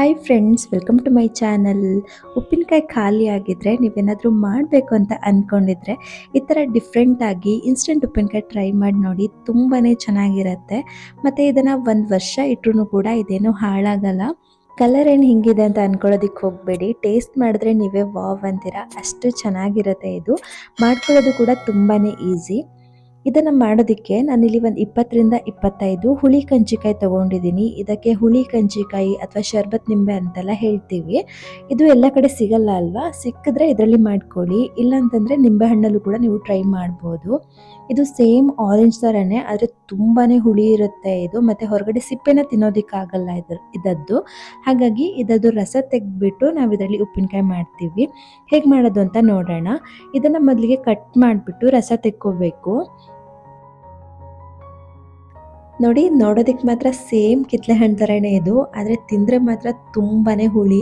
Hi friends, welcome to my channel. ಉಪ್ಪಿನಕಾಯಿ ಖಾಲಿ ಆಗಿದ್ರೆ ನೀವೇನಾದರೂ ಮಾಡಬೇಕು ಅಂತ ಅಂದ್ಕೊಂಡಿದ್ರೆ ಈ ಥರ ಡಿಫ್ರೆಂಟಾಗಿ ಇನ್ಸ್ಟೆಂಟ್ ಉಪ್ಪಿನಕಾಯಿ ಟ್ರೈ ಮಾಡಿ ನೋಡಿ. ತುಂಬಾ ಚೆನ್ನಾಗಿರುತ್ತೆ. ಮತ್ತು ಇದನ್ನು ಒಂದು ವರ್ಷ ಇಟ್ಟರೂ ಕೂಡ ಇದೇನು ಹಾಳಾಗಲ್ಲ. ಕಲರ್ ಏನು ಹಿಂಗಿದೆ ಅಂತ ಅಂದ್ಕೊಳ್ಳೋದಕ್ಕೆ ಹೋಗಬೇಡಿ. ಟೇಸ್ಟ್ ಮಾಡಿದ್ರೆ ನೀವೇ ವಾವ್ ಅಂತೀರಾ, ಅಷ್ಟು ಚೆನ್ನಾಗಿರುತ್ತೆ. ಇದು ಮಾಡ್ಕೊಳ್ಳೋದು ಕೂಡ ತುಂಬಾ ಈಸಿ. ಇದನ್ನು ಮಾಡೋದಕ್ಕೆ ನಾನಿಲ್ಲಿ ಒಂದು 20ರಿಂದ 25 ಹುಳಿ ಕಂಚಿಕಾಯಿ ತೊಗೊಂಡಿದ್ದೀನಿ. ಇದಕ್ಕೆ ಹುಳಿ ಕಂಚಿಕಾಯಿ ಅಥವಾ ಶರ್ಬತ್ ನಿಂಬೆ ಅಂತೆಲ್ಲ ಹೇಳ್ತೀವಿ. ಇದು ಎಲ್ಲ ಕಡೆ ಸಿಗಲ್ಲ ಅಲ್ವಾ, ಸಿಕ್ಕಿದ್ರೆ ಇದರಲ್ಲಿ ಮಾಡ್ಕೊಳ್ಳಿ. ಇಲ್ಲಾಂತಂದರೆ ನಿಂಬೆಹಣ್ಣಲ್ಲೂ ಕೂಡ ನೀವು ಟ್ರೈ ಮಾಡ್ಬೋದು. ಇದು ಸೇಮ್ ಆರೆಂಜ್ ಥರನೇ, ಆದರೆ ತುಂಬಾ ಹುಳಿ ಇರುತ್ತೆ ಇದು. ಮತ್ತು ಹೊರಗಡೆ ಸಿಪ್ಪೆನ ತಿನ್ನೋದಕ್ಕಾಗಲ್ಲ ಇದದ್ದು. ಹಾಗಾಗಿ ಇದದ್ದು ರಸ ತೆಗೆದ್ಬಿಟ್ಟು ನಾವು ಇದರಲ್ಲಿ ಉಪ್ಪಿನಕಾಯಿ ಮಾಡ್ತೀವಿ. ಹೇಗೆ ಮಾಡೋದು ಅಂತ ನೋಡೋಣ. ಇದನ್ನು ಮೊದಲಿಗೆ ಕಟ್ ಮಾಡಿಬಿಟ್ಟು ರಸ ತೆಕ್ಕೋಬೇಕು. ನೋಡಿ, ನೋಡೋದಕ್ಕೆ ಮಾತ್ರ ಸೇಮ್ ಕಿತ್ಲೆ ಹಣ್ಣು ಥರನೇ ಇದು, ಆದರೆ ತಿಂದರೆ ಮಾತ್ರ ತುಂಬಾ ಹುಳಿ.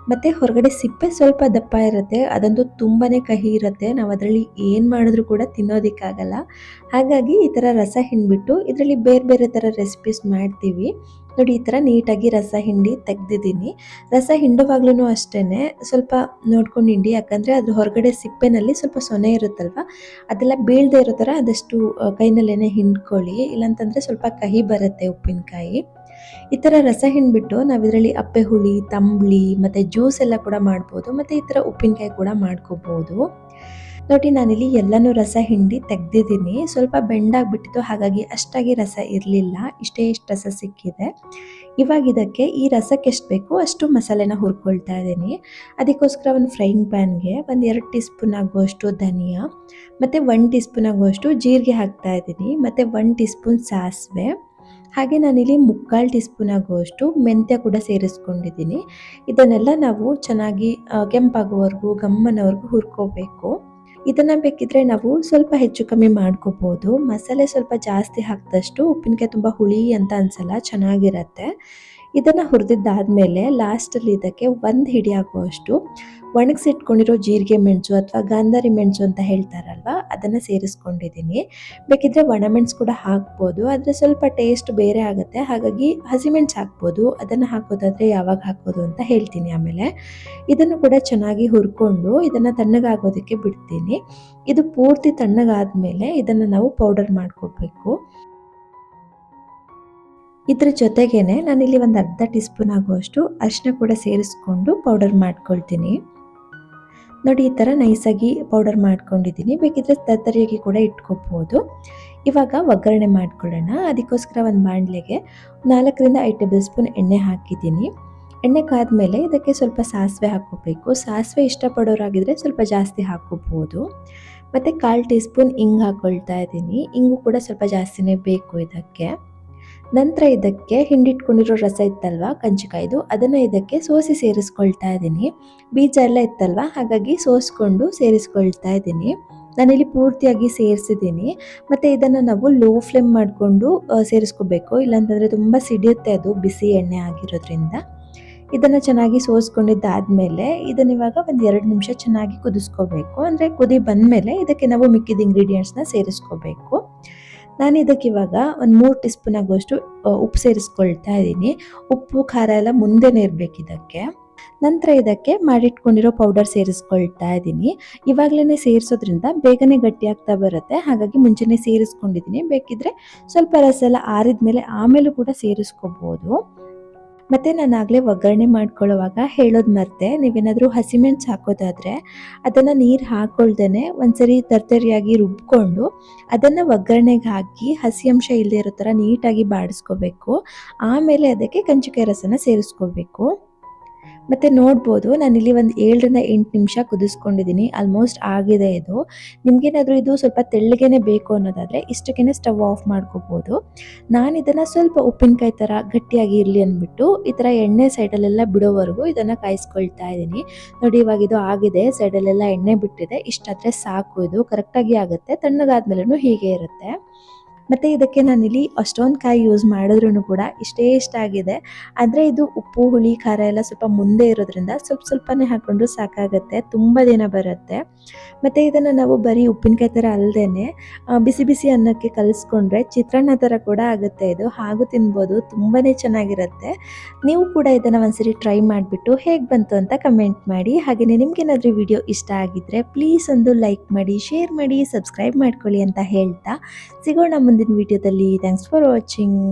ಮತ್ತು ಹೊರಗಡೆ ಸಿಪ್ಪೆ ಸ್ವಲ್ಪ ದಪ್ಪ ಇರುತ್ತೆ, ಅದಂತೂ ತುಂಬಾ ಕಹಿ ಇರುತ್ತೆ. ನಾವು ಅದರಲ್ಲಿ ಏನು ಮಾಡಿದ್ರೂ ಕೂಡ ತಿನ್ನೋದಕ್ಕಾಗಲ್ಲ. ಹಾಗಾಗಿ ಈ ಥರ ರಸ ಹಿಂಡ್ಬಿಟ್ಟು ಇದರಲ್ಲಿ ಬೇರೆ ಬೇರೆ ಥರ ರೆಸಿಪೀಸ್ ಮಾಡ್ತೀವಿ. ನೋಡಿ, ಈ ಥರ ನೀಟಾಗಿ ರಸ ಹಿಂಡಿ ತೆಗ್ದಿದ್ದೀನಿ. ರಸ ಹಿಂಡುವಾಗ್ಲೂ ಅಷ್ಟೇ ಸ್ವಲ್ಪ ನೋಡ್ಕೊಂಡು ಹಿಂಡಿ, ಯಾಕಂದರೆ ಅದ್ರ ಹೊರಗಡೆ ಸಿಪ್ಪೆನಲ್ಲಿ ಸ್ವಲ್ಪ ಸೊನೆ ಇರುತ್ತಲ್ವ, ಅದೆಲ್ಲ ಬೀಳದೇ ಇರೋ ಥರ ಆದಷ್ಟು ಕೈನಲ್ಲೇ ಹಿಂಡ್ಕೊಳ್ಳಿ. ಇಲ್ಲಾಂತಂದರೆ ಸ್ವಲ್ಪ ಕಹಿ ಬರುತ್ತೆ ಉಪ್ಪಿನಕಾಯಿ. ಈ ಥರ ರಸ ಹಿಂಡ್ಬಿಟ್ಟು ನಾವು ಇದರಲ್ಲಿ ಅಪ್ಪೆ ಹುಳಿ, ತಂಬುಳಿ ಮತ್ತು ಜ್ಯೂಸ್ ಎಲ್ಲ ಕೂಡ ಮಾಡ್ಬೋದು. ಮತ್ತು ಈ ಥರ ಉಪ್ಪಿನಕಾಯಿ ಕೂಡ ಮಾಡ್ಕೋಬೋದು. ನೋಡಿ, ನಾನಿಲ್ಲಿ ಎಲ್ಲನೂ ರಸ ಹಿಂಡಿ ತೆಗ್ದಿದ್ದೀನಿ. ಸ್ವಲ್ಪ ಬೆಂಡಾಗ್ಬಿಟ್ಟಿತ್ತು, ಹಾಗಾಗಿ ಅಷ್ಟಾಗಿ ರಸ ಇರಲಿಲ್ಲ. ಇಷ್ಟು ರಸ ಸಿಕ್ಕಿದೆ. ಇವಾಗ ಇದಕ್ಕೆ ಈ ರಸಕ್ಕೆ ಎಷ್ಟು ಬೇಕೋ ಅಷ್ಟು ಮಸಾಲೆನ ಹುರ್ಕೊಳ್ತಾ ಇದ್ದೀನಿ. ಅದಕ್ಕೋಸ್ಕರ ಒಂದು ಫ್ರೈಯಿಂಗ್ ಪ್ಯಾನ್ಗೆ ಒಂದು 2 ಟೀ ಸ್ಪೂನ್ ಆಗುವಷ್ಟು ಧನಿಯಾ ಮತ್ತು 1 ಟೀ ಸ್ಪೂನ್ ಆಗುವಷ್ಟು ಜೀರಿಗೆ ಹಾಕ್ತಾ ಇದ್ದೀನಿ. ಮತ್ತು 1 ಟೀ ಸ್ಪೂನ್ ಸಾಸಿವೆ, ಹಾಗೆ ನಾನಿಲ್ಲಿ 3/4 ಟೀ ಸ್ಪೂನ್ ಆಗುವಷ್ಟು ಮೆಂತ್ಯ ಕೂಡ ಸೇರಿಸ್ಕೊಂಡಿದ್ದೀನಿ. ಇದನ್ನೆಲ್ಲ ನಾವು ಚೆನ್ನಾಗಿ ಕೆಂಪಾಗುವವರೆಗೂ ಗಮ್ಮನವರೆಗೂ ಹುರ್ಕೋಬೇಕು. ಇದನ್ನು ಬೇಕಿದ್ರೆ ನಾವು ಸ್ವಲ್ಪ ಹೆಚ್ಚು ಕಮ್ಮಿ ಮಾಡ್ಕೋಬೋದು. ಮಸಾಲೆ ಸ್ವಲ್ಪ ಜಾಸ್ತಿ ಹಾಕಿದಷ್ಟು ಉಪ್ಪಿನಕಾಯಿ ತುಂಬ ಹುಳಿ ಅಂತ ಅನಿಸಲ್ಲ, ಚೆನ್ನಾಗಿರುತ್ತೆ. ಇದನ್ನು ಹುರಿದಿದ್ದಾದಮೇಲೆ ಲಾಸ್ಟಲ್ಲಿ ಇದಕ್ಕೆ 1 ಹಿಡಿ ಆಗುವಷ್ಟು ಒಣಗಿಸಿಟ್ಕೊಂಡಿರೋ ಜೀರಿಗೆ ಮೆಣಸು ಅಥವಾ ಗಾಂಧಾರಿ ಮೆಣಸು ಅಂತ ಹೇಳ್ತಾರಲ್ವ, ಅದನ್ನು ಸೇರಿಸ್ಕೊಂಡಿದ್ದೀನಿ. ಬೇಕಿದ್ರೆ ಒಣಮೆಣಸು ಕೂಡ ಹಾಕ್ಬೋದು, ಆದರೆ ಸ್ವಲ್ಪ ಟೇಸ್ಟ್ ಬೇರೆ ಆಗುತ್ತೆ. ಹಾಗಾಗಿ ಹಸಿಮೆಣಸು ಹಾಕ್ಬೋದು. ಅದನ್ನು ಹಾಕೋದಾದರೆ ಯಾವಾಗ ಹಾಕೋದು ಅಂತ ಹೇಳ್ತೀನಿ ಆಮೇಲೆ. ಇದನ್ನು ಕೂಡ ಚೆನ್ನಾಗಿ ಹುರ್ಕೊಂಡು ಇದನ್ನು ತಣ್ಣಗಾಗೋದಕ್ಕೆ ಬಿಡ್ತೀನಿ. ಇದು ಪೂರ್ತಿ ತಣ್ಣಗಾದ್ಮೇಲೆ ಇದನ್ನು ನಾವು ಪೌಡರ್ ಮಾಡ್ಕೋಬೇಕು. ಇದ್ರ ಜೊತೆಗೇನೆ ನಾನಿಲ್ಲಿ ಒಂದು ಅರ್ಧ ಟೀ ಸ್ಪೂನ್ ಆಗುವಷ್ಟು ಅರಿಶಿನ ಕೂಡ ಸೇರಿಸ್ಕೊಂಡು ಪೌಡರ್ ಮಾಡ್ಕೊಳ್ತೀನಿ. ನೋಡಿ, ಈ ಥರ ನೈಸಾಗಿ ಪೌಡರ್ ಮಾಡ್ಕೊಂಡಿದ್ದೀನಿ. ಬೇಕಿದ್ರೆ ತರಿಯಾಗಿ ಕೂಡ ಇಟ್ಕೋಬೋದು. ಇವಾಗ ಒಗ್ಗರಣೆ ಮಾಡ್ಕೊಳ್ಳೋಣ. ಅದಕ್ಕೋಸ್ಕರ ಒಂದು ಬಾಣಲೆಗೆ 4ರಿಂದ 5 ಟೇಬಲ್ ಸ್ಪೂನ್ ಎಣ್ಣೆ ಹಾಕಿದ್ದೀನಿ. ಎಣ್ಣೆ ಕಾದ್ಮೇಲೆ ಇದಕ್ಕೆ ಸ್ವಲ್ಪ ಸಾಸಿವೆ ಹಾಕ್ಕೋಬೇಕು. ಸಾಸಿವೆ ಇಷ್ಟಪಡೋರಾಗಿದ್ದರೆ ಸ್ವಲ್ಪ ಜಾಸ್ತಿ ಹಾಕ್ಕೋಬೋದು. ಮತ್ತು 1/4 ಟೀ ಸ್ಪೂನ್ ಇಂಗು ಹಾಕ್ಕೊಳ್ತಾ ಇದ್ದೀನಿ. ಇಂಗು ಕೂಡ ಸ್ವಲ್ಪ ಜಾಸ್ತಿನೇ ಬೇಕು ಇದಕ್ಕೆ. ನಂತರ ಇದಕ್ಕೆ ಹಿಂಡಿಟ್ಕೊಂಡಿರೋ ರಸ ಇತ್ತಲ್ವ ಕಂಚಿಕಾಯ್ದು, ಅದನ್ನು ಇದಕ್ಕೆ ಸೋಸಿ ಸೇರಿಸ್ಕೊಳ್ತಾ ಇದ್ದೀನಿ. ಬೀಜ ಎಲ್ಲ ಇತ್ತಲ್ವ, ಹಾಗಾಗಿ ಸೋಸ್ಕೊಂಡು ಸೇರಿಸ್ಕೊಳ್ತಾ ಇದ್ದೀನಿ. ನಾನಿಲ್ಲಿ ಪೂರ್ತಿಯಾಗಿ ಸೇರಿಸಿದ್ದೀನಿ. ಮತ್ತು ಇದನ್ನು ನಾವು ಲೋ ಫ್ಲೇಮ್ ಮಾಡಿಕೊಂಡು ಸೇರಿಸ್ಕೋಬೇಕು, ಇಲ್ಲಾಂತಂದರೆ ತುಂಬ ಸಿಡಿಯುತ್ತೆ ಅದು ಬಿಸಿ ಎಣ್ಣೆ ಆಗಿರೋದ್ರಿಂದ. ಇದನ್ನು ಚೆನ್ನಾಗಿ ಸೋಸ್ಕೊಂಡಿದ್ದಾದಮೇಲೆ ಇದನ್ನಿವಾಗ ಒಂದು 2 ನಿಮಿಷ ಚೆನ್ನಾಗಿ ಕುದಿಸ್ಕೋಬೇಕು. ಅಂದರೆ ಕುದಿ ಬಂದಮೇಲೆ ಇದಕ್ಕೆ ನಾವು ಮಿಕ್ಕಿದ ಇಂಗ್ರೀಡಿಯೆಂಟ್ಸ್ನ ಸೇರಿಸ್ಕೋಬೇಕು. ನಾನು ಇದಕ್ಕೆ ಇವಾಗ ಒಂದು 3 ಟೀ ಸ್ಪೂನ್ ಆಗುವಷ್ಟು ಉಪ್ಪು ಸೇರಿಸ್ಕೊಳ್ತಾ ಇದ್ದೀನಿ. ಉಪ್ಪು ಖಾರ ಎಲ್ಲ ಮುಂದೆನೇ ಇರಬೇಕು ಇದಕ್ಕೆ. ನಂತರ ಇದಕ್ಕೆ ಮಾಡಿಟ್ಕೊಂಡಿರೋ ಪೌಡರ್ ಸೇರಿಸ್ಕೊಳ್ತಾ ಇದ್ದೀನಿ. ಇವಾಗಲೇ ಸೇರಿಸೋದ್ರಿಂದ ಬೇಗನೆ ಗಟ್ಟಿಯಾಗ್ತಾ ಬರುತ್ತೆ, ಹಾಗಾಗಿ ಮುಂಚೆನೇ ಸೇರಿಸ್ಕೊಂಡಿದ್ದೀನಿ. ಬೇಕಿದ್ರೆ ಸ್ವಲ್ಪ ರಸ ಎಲ್ಲ ಆರಿದ ಮೇಲೆ ಆಮೇಲೂ ಕೂಡ ಸೇರಿಸ್ಕೋಬೋದು. ಮತ್ತು ನಾನು ಆಗಲೇ ಒಗ್ಗರಣೆ ಮಾಡ್ಕೊಳ್ಳೋವಾಗ ಹೇಳೋದು ಮರೆತೆ, ನೀವೇನಾದರೂ ಹಸಿಮೆಣಸು ಹಾಕೋದಾದರೆ ಅದನ್ನು ನೀರು ಹಾಕ್ಕೊಳ್ದೇ ಒಂದ್ಸರಿ ತರ್ತರಿಯಾಗಿ ರುಬ್ಕೊಂಡು ಅದನ್ನು ಒಗ್ಗರಣೆಗೆ ಹಾಕಿ ಹಸಿ ಅಂಶ ಇಲ್ಲದೆ ಇರೋ ಥರ ನೀಟಾಗಿ ಬಾಡಿಸ್ಕೋಬೇಕು. ಆಮೇಲೆ ಅದಕ್ಕೆ ಕಂಚಿಕಾಯಿ ರಸನ ಸೇರಿಸ್ಕೋಬೇಕು. ಮತ್ತು ನೋಡ್ಬೋದು, ನಾನಿಲ್ಲಿ ಒಂದು 7ರಿಂದ 8 ನಿಮಿಷ ಕುದಿಸ್ಕೊಂಡಿದ್ದೀನಿ. ಆಲ್ಮೋಸ್ಟ್ ಆಗಿದೆ ಇದು. ನಿಮಗೇನಾದರೂ ಇದು ಸ್ವಲ್ಪ ತೆಳ್ಳಗೇನೆ ಬೇಕು ಅನ್ನೋದಾದರೆ ಇಷ್ಟಕ್ಕೇ ಸ್ಟವ್ ಆಫ್ ಮಾಡ್ಕೋಬೋದು. ನಾನು ಇದನ್ನು ಸ್ವಲ್ಪ ಉಪ್ಪಿನಕಾಯಿ ಥರ ಗಟ್ಟಿಯಾಗಿ ಇರಲಿ ಅಂದ್ಬಿಟ್ಟು ಈ ಥರ ಎಣ್ಣೆ ಸೈಡಲ್ಲೆಲ್ಲ ಬಿಡೋವರೆಗೂ ಇದನ್ನು ಕಾಯಿಸ್ಕೊಳ್ತಾ ಇದ್ದೀನಿ. ನೋಡಿ, ಇವಾಗ ಇದು ಆಗಿದೆ, ಸೈಡಲ್ಲೆಲ್ಲ ಎಣ್ಣೆ ಬಿಟ್ಟಿದೆ. ಇಷ್ಟಾದರೆ ಸಾಕು, ಇದು ಕರೆಕ್ಟಾಗಿ ಆಗುತ್ತೆ. ತಣ್ಣಗಾದ್ಮೇಲೂ ಹೀಗೆ ಇರುತ್ತೆ. ಮತ್ತು ಇದಕ್ಕೆ ನಾನಿಲ್ಲಿ ಅಷ್ಟೊಂದು ಕಾಯಿ ಯೂಸ್ ಮಾಡಿದ್ರೂ ಕೂಡ ಇಷ್ಟೇ ಇಷ್ಟ ಆಗಿದೆ. ಆದರೆ ಇದು ಉಪ್ಪು ಹುಳಿ ಖಾರ ಎಲ್ಲ ಸ್ವಲ್ಪ ಮುಂದೆ ಇರೋದ್ರಿಂದ ಸ್ವಲ್ಪನೇ ಹಾಕ್ಕೊಂಡ್ರು ಸಾಕಾಗುತ್ತೆ, ತುಂಬ ದಿನ ಬರುತ್ತೆ. ಮತ್ತು ಇದನ್ನು ನಾವು ಬರೀ ಉಪ್ಪಿನಕಾಯಿ ಥರ ಅಲ್ಲದೇ ಬಿಸಿ ಬಿಸಿ ಅನ್ನಕ್ಕೆ ಕಲಿಸ್ಕೊಂಡ್ರೆ ಚಿತ್ರಾನ್ನ ಥರ ಕೂಡ ಆಗುತ್ತೆ. ಇದು ಹಾಗೂ ತಿನ್ಬೋದು, ತುಂಬಾ ಚೆನ್ನಾಗಿರುತ್ತೆ. ನೀವು ಕೂಡ ಇದನ್ನು ಒಂದ್ಸರಿ ಟ್ರೈ ಮಾಡಿಬಿಟ್ಟು ಹೇಗೆ ಬಂತು ಅಂತ ಕಮೆಂಟ್ ಮಾಡಿ. ಹಾಗೆಯೇ ನಿಮ್ಗೇನಾದರೂ ವಿಡಿಯೋ ಇಷ್ಟ ಆಗಿದ್ದರೆ ಪ್ಲೀಸ್ ಒಂದು ಲೈಕ್ ಮಾಡಿ, ಶೇರ್ ಮಾಡಿ, ಸಬ್ಸ್ಕ್ರೈಬ್ ಮಾಡ್ಕೊಳ್ಳಿ ಅಂತ ಹೇಳ್ತಾ ಸಿಗೋಣ ಮುಂದಿನ ವಿಡಿಯೋದಲ್ಲಿ. Thanks for watching.